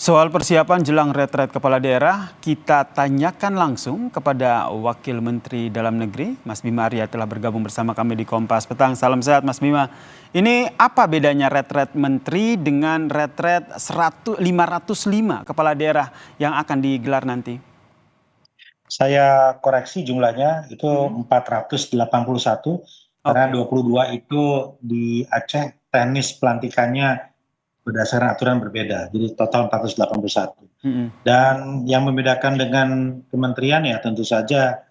Soal persiapan jelang retret kepala daerah, kita tanyakan langsung kepada Wakil Menteri Dalam Negeri, Mas Bima Arya telah bergabung bersama kami di Kompas Petang. Salam sehat Mas Bima. Ini apa bedanya retret menteri dengan retret 505 kepala daerah yang akan digelar nanti? Saya koreksi jumlahnya itu 481 karena Oke. 22 itu di Aceh teknis pelantikannya berdasarkan aturan berbeda. Jadi total 481. Mm-mm. Dan yang membedakan dengan kementerian ya tentu saja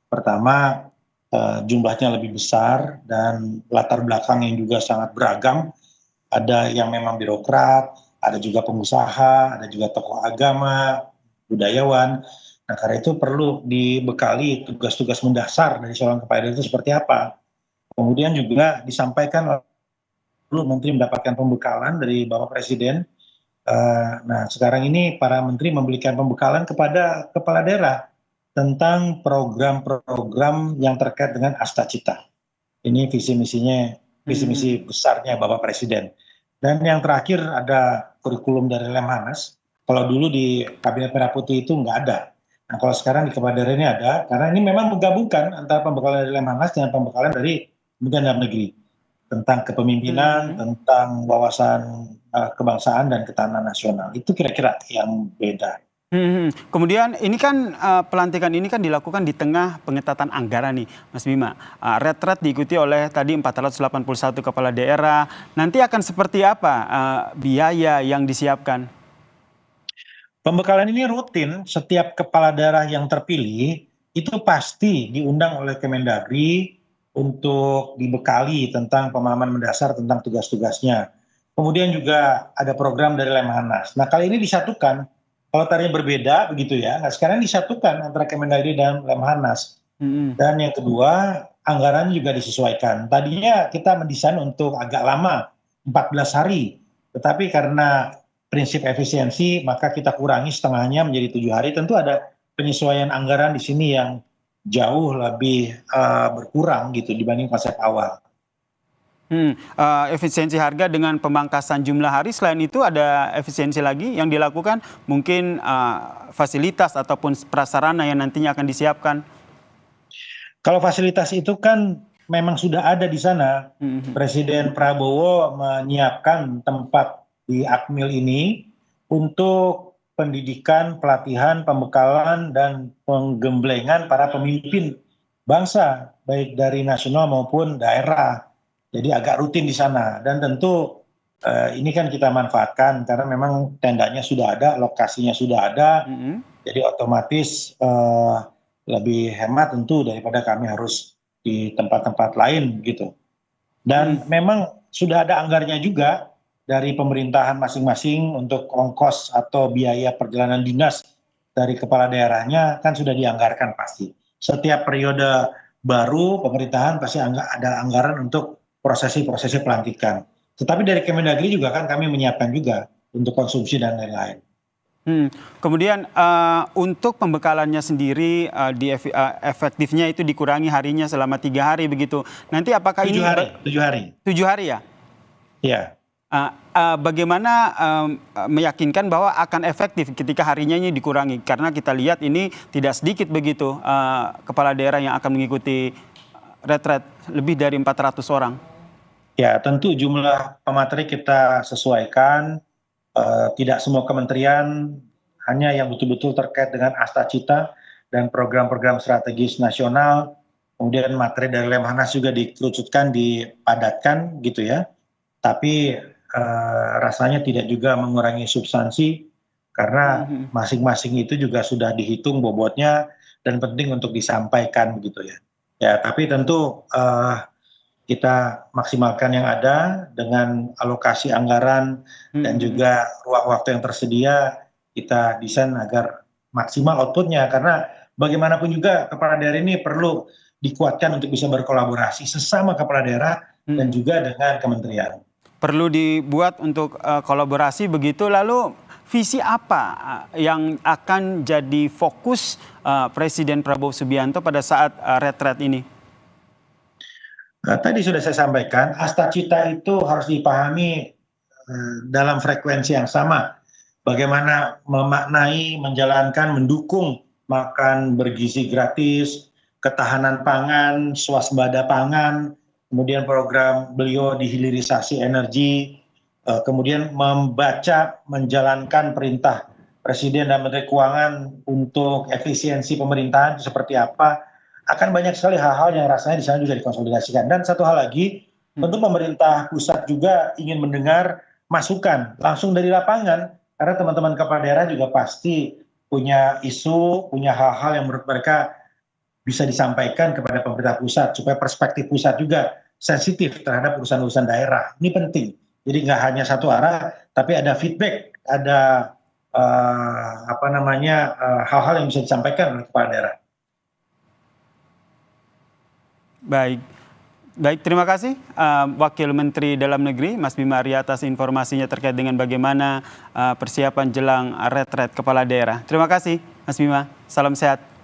pertama jumlahnya lebih besar dan latar belakang yang juga sangat beragam. Ada yang memang birokrat, ada juga pengusaha, ada juga tokoh agama, budayawan. Nah, karena itu perlu dibekali tugas-tugas mendasar dari seorang kepala daerah itu seperti apa. Kemudian juga disampaikan perlu menteri mendapatkan pembekalan dari Bapak Presiden. Nah, sekarang ini para menteri memberikan pembekalan kepada kepala daerah tentang program-program yang terkait dengan Asta Cita. Ini visi misinya, visi misi besarnya Bapak Presiden. Dan yang terakhir ada kurikulum dari Lemhanas. Kalau dulu di Kabinet Merah Putih itu nggak ada. Nah, kalau sekarang di kepala daerah ini ada, karena ini memang menggabungkan antara pembekalan dari Lemhanas dengan pembekalan dari Kementerian Dalam Negeri tentang kepemimpinan, tentang wawasan kebangsaan dan ketahanan nasional. Itu kira-kira yang beda. Kemudian ini kan pelantikan ini kan dilakukan di tengah pengetatan anggaran nih Mas Bima. Retret diikuti oleh tadi 481 kepala daerah. Nanti akan seperti apa biaya yang disiapkan? Pembekalan ini rutin, setiap kepala daerah yang terpilih itu pasti diundang oleh Kemendagri untuk dibekali tentang pemahaman mendasar tentang tugas-tugasnya. Kemudian juga ada program dari Lemhanas. Nah, kali ini disatukan. Kalau tadinya berbeda begitu ya, nah sekarang disatukan antara Kemendagri dan Lemhanas. Dan yang kedua, anggaran juga disesuaikan. Tadinya kita mendesain untuk agak lama, 14 hari. Tetapi karena prinsip efisiensi, maka kita kurangi setengahnya menjadi 7 hari. Tentu ada penyesuaian anggaran di sini yang jauh lebih berkurang gitu dibanding konsep awal. Efisiensi harga dengan pemangkasan jumlah hari. Selain itu ada efisiensi lagi yang dilakukan, mungkin fasilitas ataupun prasarana yang nantinya akan disiapkan. Kalau fasilitas itu kan memang sudah ada di sana. Presiden Prabowo menyiapkan tempat di Akmil ini untuk pendidikan, pelatihan, pembekalan, dan penggemblengan para pemimpin bangsa, baik dari nasional maupun daerah. Jadi agak rutin di sana. Dan tentu ini kan kita manfaatkan karena memang tendanya sudah ada, lokasinya sudah ada. Jadi otomatis lebih hemat tentu daripada kami harus di tempat-tempat lain gitu. Dan memang sudah ada anggarnya juga dari pemerintahan masing-masing untuk ongkos atau biaya perjalanan dinas dari kepala daerahnya kan sudah dianggarkan pasti. Setiap periode baru pemerintahan pasti ada anggaran untuk prosesi-prosesi pelantikan. Tetapi dari Kemendagri juga kan kami menyiapkan juga untuk konsumsi dan lain-lain. Kemudian untuk pembekalannya sendiri efektifnya itu dikurangi harinya selama 3 hari begitu. Nanti apakah 7 hari. 7 hari ya? Iya. Bagaimana meyakinkan bahwa akan efektif ketika harinya ini dikurangi? Karena kita lihat ini tidak sedikit begitu kepala daerah yang akan mengikuti retret, lebih dari 400 orang. Ya, tentu jumlah pemateri kita sesuaikan. Tidak semua kementerian, hanya yang betul-betul terkait dengan Asta Cita dan program-program strategis nasional. Kemudian materi dari Lemhanas juga dikerucutkan, dipadatkan gitu ya. Tapi rasanya tidak juga mengurangi substansi karena masing-masing itu juga sudah dihitung bobotnya dan penting untuk disampaikan gitu ya. Ya, tapi tentu kita maksimalkan yang ada dengan alokasi anggaran dan juga ruang waktu yang tersedia, kita desain agar maksimal outputnya. Karena bagaimanapun juga kepala daerah ini perlu dikuatkan untuk bisa berkolaborasi sesama kepala daerah dan juga dengan kementerian. Perlu dibuat untuk kolaborasi begitu. Lalu visi apa yang akan jadi fokus Presiden Prabowo Subianto pada saat retret ini? Tadi sudah saya sampaikan, Asta Cita itu harus dipahami dalam frekuensi yang sama. bagaimana memaknai, menjalankan, mendukung makan bergizi gratis, ketahanan pangan, swasembada pangan, kemudian program beliau di hilirisasi energi, kemudian membaca, menjalankan perintah Presiden dan Menteri Keuangan untuk efisiensi pemerintahan seperti apa, akan banyak sekali hal-hal yang rasanya di sana juga dikonsolidasikan. Dan satu hal lagi, tentu pemerintah pusat juga ingin mendengar masukan langsung dari lapangan, karena teman-teman kepala daerah juga pasti punya isu, punya hal-hal yang menurut mereka bisa disampaikan kepada pemerintah pusat, supaya perspektif pusat juga sensitif terhadap urusan-urusan daerah. Ini penting. Jadi nggak hanya satu arah, tapi ada feedback, ada hal-hal yang bisa disampaikan oleh kepala daerah. Baik, baik, terima kasih Wakil Menteri Dalam Negeri Mas Bima Arya atas informasinya terkait dengan bagaimana persiapan jelang retret kepala daerah. Terima kasih Mas Bima, salam sehat.